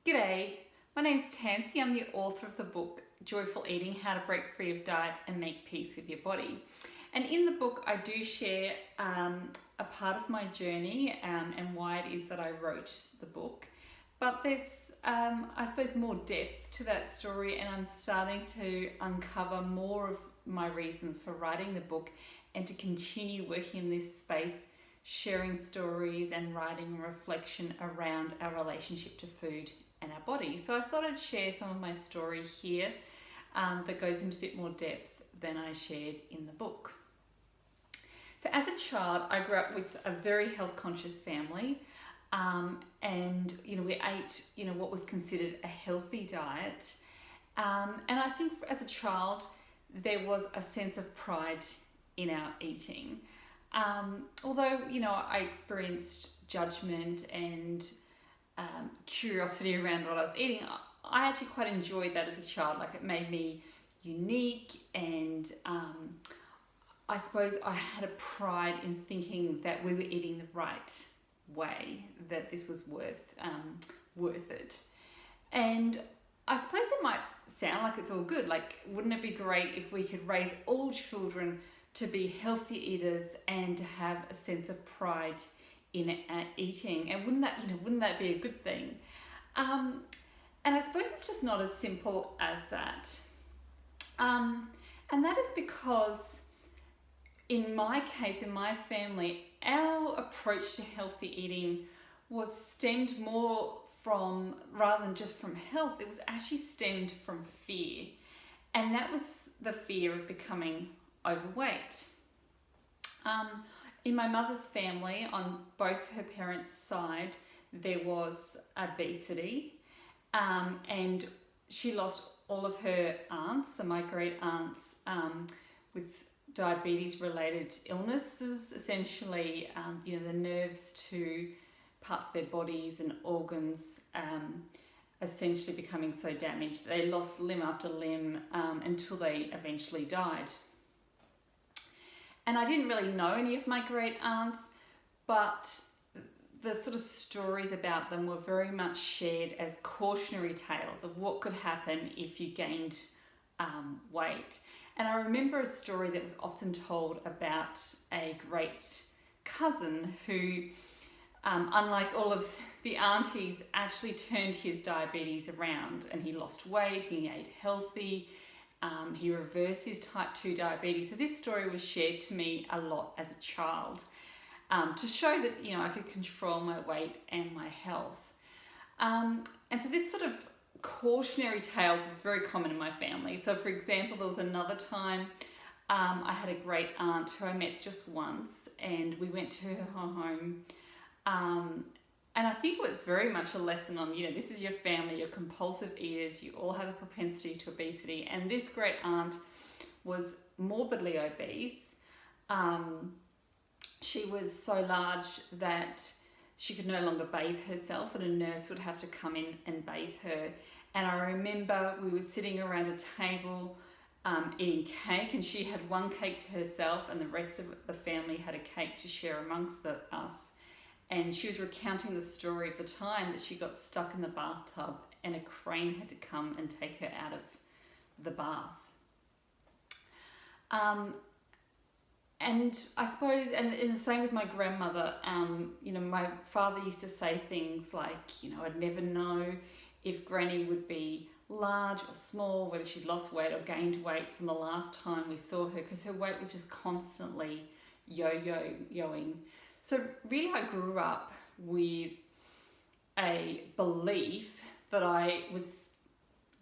G'day, my name's Tansy. I'm the author of the book Joyful Eating: How to Break Free of Diets and Make Peace with Your Body. And in the book, I do share a part of my journey and why it is that I wrote the book. But there's, I suppose, more depth to that story, and I'm starting to uncover more of my reasons for writing the book and to continue working in this space, sharing stories and writing reflection around our relationship to food and our body. So I thought I'd share some of my story here that goes into a bit more depth than I shared in the book. So as a child, I grew up with a very health conscious family, and we ate what was considered a healthy diet, and I think as a child there was a sense of pride in our eating. Although I experienced judgment and curiosity around what I was eating, I actually quite enjoyed that as a child. Like, it made me unique, and I suppose I had a pride in thinking that we were eating the right way, that this was worth it. And I suppose it might sound like it's all good. Like, wouldn't it be great if we could raise all children to be healthy eaters and to have a sense of pride in eating? And wouldn't that be a good thing? And I suppose it's just not as simple as that. And that is because in my case, in my family, our approach to healthy eating was stemmed more from, rather than just from health, it was actually stemmed from fear. And that was the fear of becoming overweight. In my mother's family, on both her parents' side, there was obesity, and she lost all of her aunts, so my great aunts, with diabetes-related illnesses, essentially, the nerves to parts of their bodies and organs essentially becoming so damaged. They lost limb after limb until they eventually died. And I didn't really know any of my great aunts, but the sort of stories about them were very much shared as cautionary tales of what could happen if you gained weight. And I remember a story that was often told about a great cousin who, unlike all of the aunties, actually turned his diabetes around, and he lost weight, he ate healthy, he reversed his type 2 diabetes. So this story was shared to me a lot as a child, to show that I could control my weight and my health. And so this sort of cautionary tales was very common in my family. So for example, there was another time I had a great aunt who I met just once, and we went to her home, and I think it was very much a lesson on, this is your family, you're compulsive eaters, you all have a propensity to obesity. And this great aunt was morbidly obese. She was so large that she could no longer bathe herself, and a nurse would have to come in and bathe her. And I remember we were sitting around a table eating cake, and she had one cake to herself and the rest of the family had a cake to share amongst us. And she was recounting the story of the time that she got stuck in the bathtub and a crane had to come and take her out of the bath. And I suppose, and in the same with my grandmother, my father used to say things like, I'd never know if Granny would be large or small, whether she'd lost weight or gained weight from the last time we saw her, because her weight was just constantly yo-yoing. So really I grew up with a belief that I was,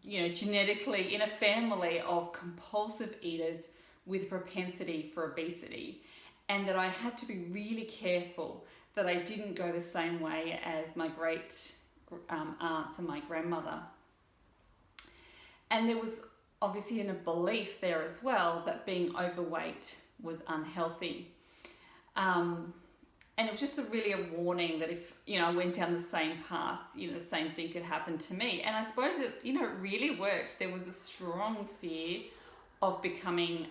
genetically in a family of compulsive eaters with propensity for obesity, and that I had to be really careful that I didn't go the same way as my great aunts and my grandmother. And there was obviously a belief there as well that being overweight was unhealthy. And it was just really a warning that if, I went down the same path, the same thing could happen to me. And I suppose it, it really worked. There was a strong fear of becoming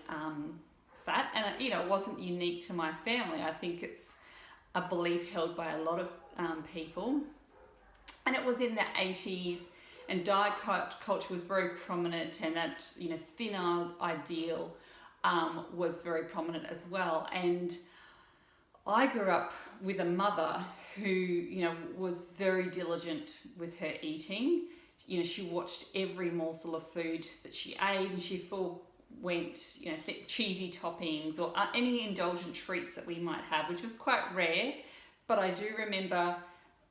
fat, and it wasn't unique to my family. I think it's a belief held by a lot of people. And it it was in the 80s, and diet culture was very prominent, and that, you know, thin ideal was very prominent as well. And I grew up with a mother who, you know, was very diligent with her eating. You know, she watched every morsel of food that she ate, and she went, you know, cheesy toppings or any indulgent treats that we might have, which was quite rare. But I do remember,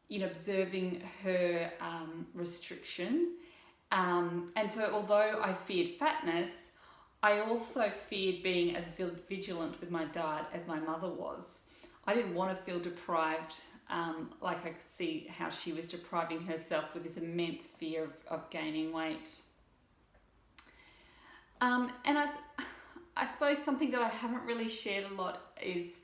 you know, observing her restriction. And so although I feared fatness, I also feared being as vigilant with my diet as my mother was. I didn't want to feel deprived, like I could see how she was depriving herself with this immense fear of gaining weight. And I suppose something that I haven't really shared a lot is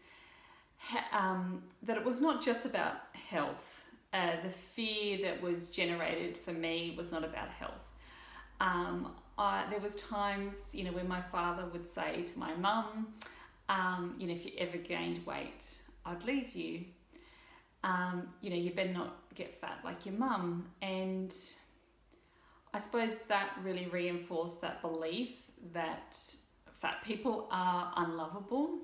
that it was not just about health. The fear that was generated for me was not about health. There was times, you know, when my father would say to my mum, you know, if you ever gained weight, I'd leave you. You know, you better not get fat like your mum. And I suppose that really reinforced that belief that fat people are unlovable,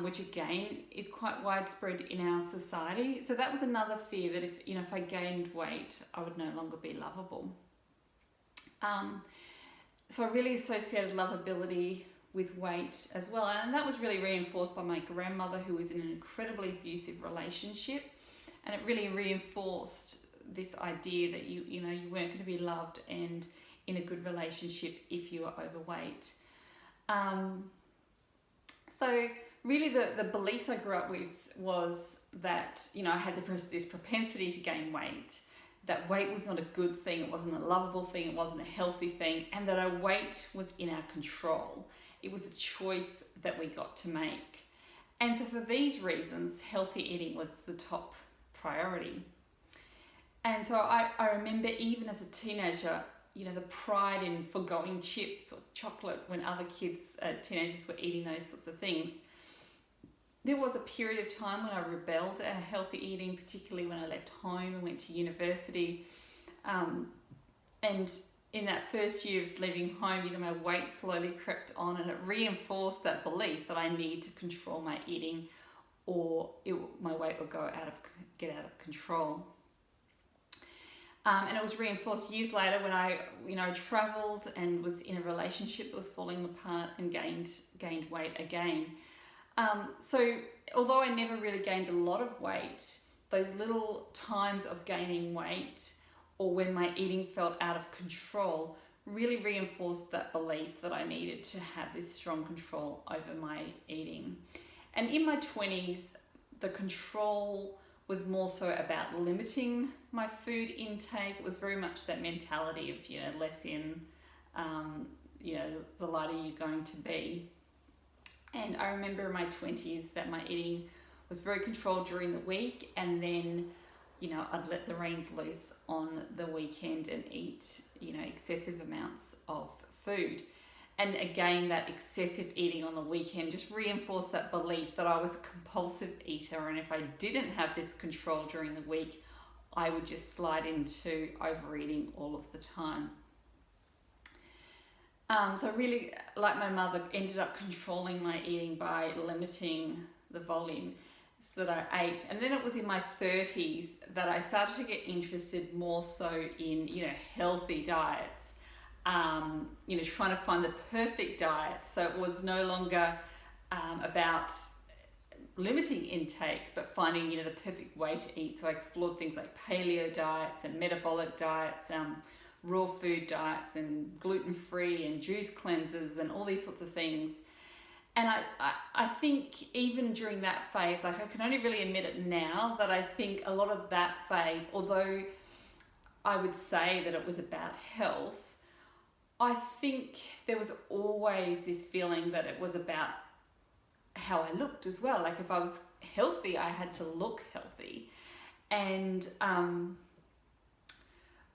which again is quite widespread in our society. So that was another fear, that if I gained weight, I would no longer be lovable. So I really associated lovability with weight as well, and that was really reinforced by my grandmother, who was in an incredibly abusive relationship, and it really reinforced this idea that you weren't going to be loved and in a good relationship if you were overweight. So really the beliefs I grew up with was that, you know, I had this propensity to gain weight, that weight was not a good thing, it wasn't a lovable thing, it wasn't a healthy thing, and that our weight was in our control. It was a choice that we got to make. And so for these reasons, healthy eating was the top priority. And so I remember even as a teenager, you know, the pride in forgoing chips or chocolate when other teenagers were eating those sorts of things. There was a period of time when I rebelled at healthy eating, particularly when I left home and went to university. And in that first year of leaving home, you know, my weight slowly crept on, and it reinforced that belief that I need to control my eating, or my weight would get out of control. And it was reinforced years later when I traveled and was in a relationship that was falling apart and gained weight again. So although I never really gained a lot of weight, those little times of gaining weight or when my eating felt out of control really reinforced that belief that I needed to have this strong control over my eating. And in my 20s, the control was more so about limiting my food intake. It was very much that mentality of, you know, less in, the lighter you're going to be. And I remember in my 20s that my eating was very controlled during the week, and then, you know, I'd let the reins loose on the weekend and eat, you know, excessive amounts of food. And again, that excessive eating on the weekend just reinforced that belief that I was a compulsive eater, and if I didn't have this control during the week, I would just slide into overeating all of the time. So really, like my mother, ended up controlling my eating by limiting the volume that I ate. And then it was in my 30s that I started to get interested more so in, you know, healthy diets, trying to find the perfect diet. So it was no longer about limiting intake, but finding, you know, the perfect way to eat. So I explored things like paleo diets and metabolic diets, raw food diets and gluten-free and juice cleanses and all these sorts of things. And I think even during that phase, like I can only really admit it now, that I think a lot of that phase, although I would say that it was about health, I think there was always this feeling that it was about how I looked as well. Like if I was healthy, I had to look healthy. And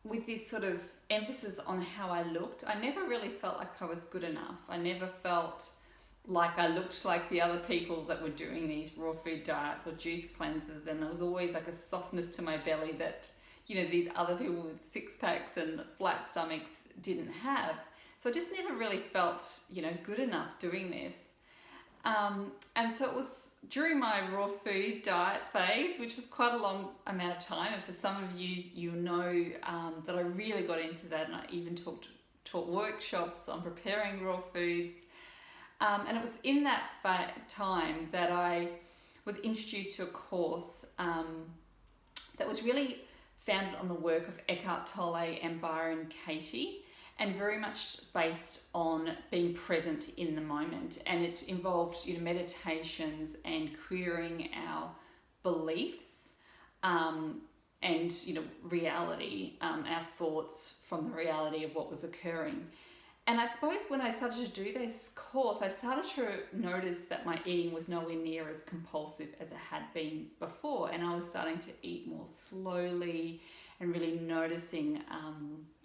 with this sort of emphasis on how I looked, I never really felt like I was good enough. I never felt like I looked like the other people that were doing these raw food diets or juice cleanses, and there was always like a softness to my belly that, these other people with six packs and flat stomachs didn't have. So I just never really felt, good enough doing this. And so it was during my raw food diet phase, which was quite a long amount of time. And for some of you, that I really got into that, and I even taught workshops on preparing raw foods. And it was in that time that I was introduced to a course that was really founded on the work of Eckhart Tolle and Byron Katie, and very much based on being present in the moment. And it involved meditations and querying our beliefs and reality, our thoughts from the reality of what was occurring. And I suppose when I started to do this course, I started to notice that my eating was nowhere near as compulsive as it had been before. And I was starting to eat more slowly and really noticing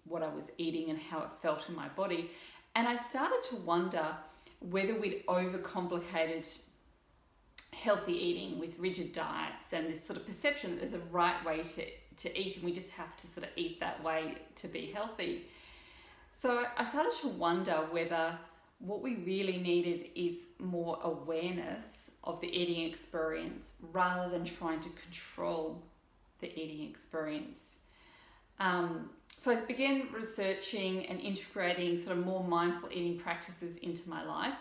what I was eating and how it felt in my body. And I started to wonder whether we'd overcomplicated healthy eating with rigid diets and this sort of perception that there's a right way to eat, and we just have to sort of eat that way to be healthy. So I started to wonder whether what we really needed is more awareness of the eating experience rather than trying to control the eating experience. So I began researching and integrating sort of more mindful eating practices into my life.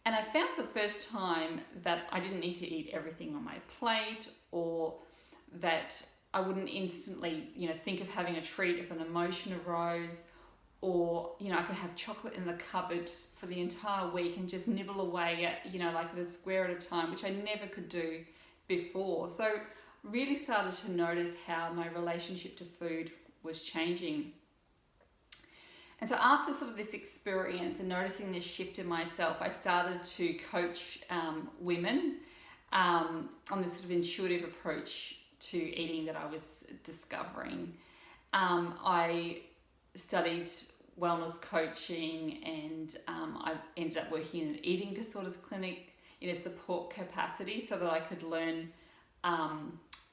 And I found for the first time that I didn't need to eat everything on my plate, or that I wouldn't instantly, think of having a treat if an emotion arose, or, I could have chocolate in the cupboard for the entire week and just nibble away at, like at a square at a time, which I never could do before. So really started to notice how my relationship to food was changing. And so after sort of this experience and noticing this shift in myself, I started to coach women on this sort of intuitive approach to eating that I was discovering. I studied wellness coaching, and I ended up working in an eating disorders clinic in a support capacity so that I could learn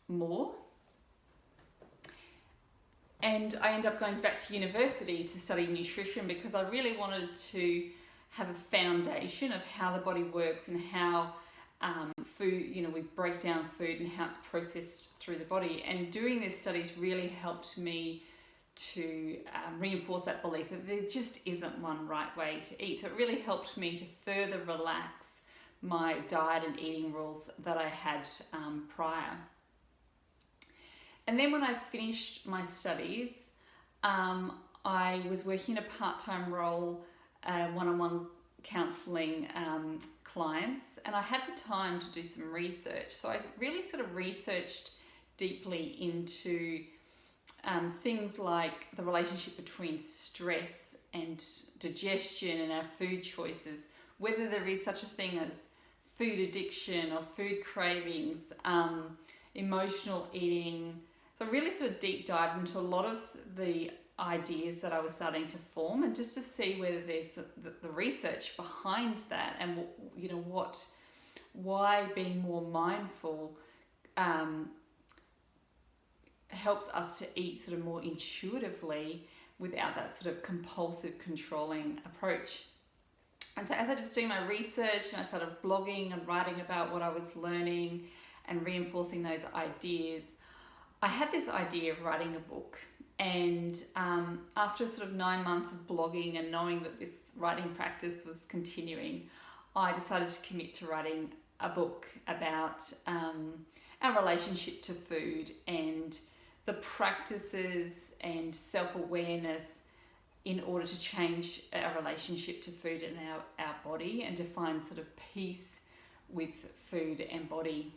more. And I ended up going back to university to study nutrition because I really wanted to have a foundation of how the body works and how food, we break down food and how it's processed through the body. And doing these studies really helped me to reinforce that belief that there just isn't one right way to eat. So it really helped me to further relax my diet and eating rules that I had prior. And then when I finished my studies, I was working in a part-time role, one-on-one counselling clients, and I had the time to do some research. So I really sort of researched deeply into things like the relationship between stress and digestion and our food choices, whether there is such a thing as food addiction or food cravings, emotional eating. So I really sort of deep dived into a lot of the ideas that I was starting to form, and just to see whether there's the research behind that, and why being more mindful helps us to eat sort of more intuitively without that sort of compulsive controlling approach. And so as I was doing my research and I started blogging and writing about what I was learning and reinforcing those ideas, I had this idea of writing a book. And after sort of 9 months of blogging and knowing that this writing practice was continuing, I decided to commit to writing a book about our relationship to food and the practices and self-awareness in order to change our relationship to food and our body, and to find sort of peace with food and body.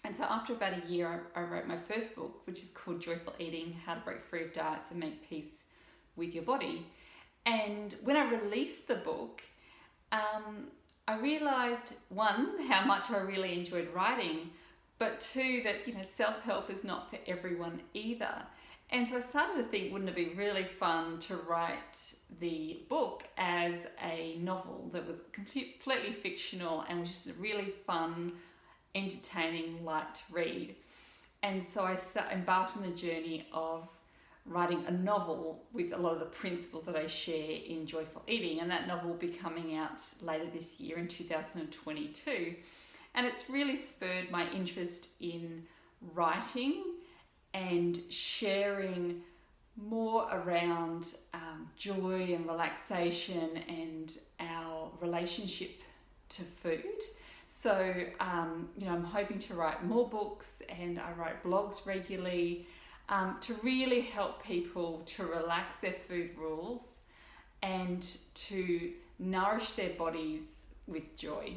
And so after about a year, I wrote my first book, which is called Joyful Eating: How to Break Free of Diets and Make Peace with Your Body. And when I released the book, I realized, one, how much I really enjoyed writing, but two, that self-help is not for everyone either. And so I started to think, wouldn't it be really fun to write the book as a novel that was completely fictional and was just a really fun, entertaining, light to read. And so I embarked on the journey of writing a novel with a lot of the principles that I share in Joyful Eating, and that novel will be coming out later this year in 2022. And it's really spurred my interest in writing and sharing more around joy and relaxation and our relationship to food. So, I'm hoping to write more books, and I write blogs regularly to really help people to relax their food rules and to nourish their bodies with joy.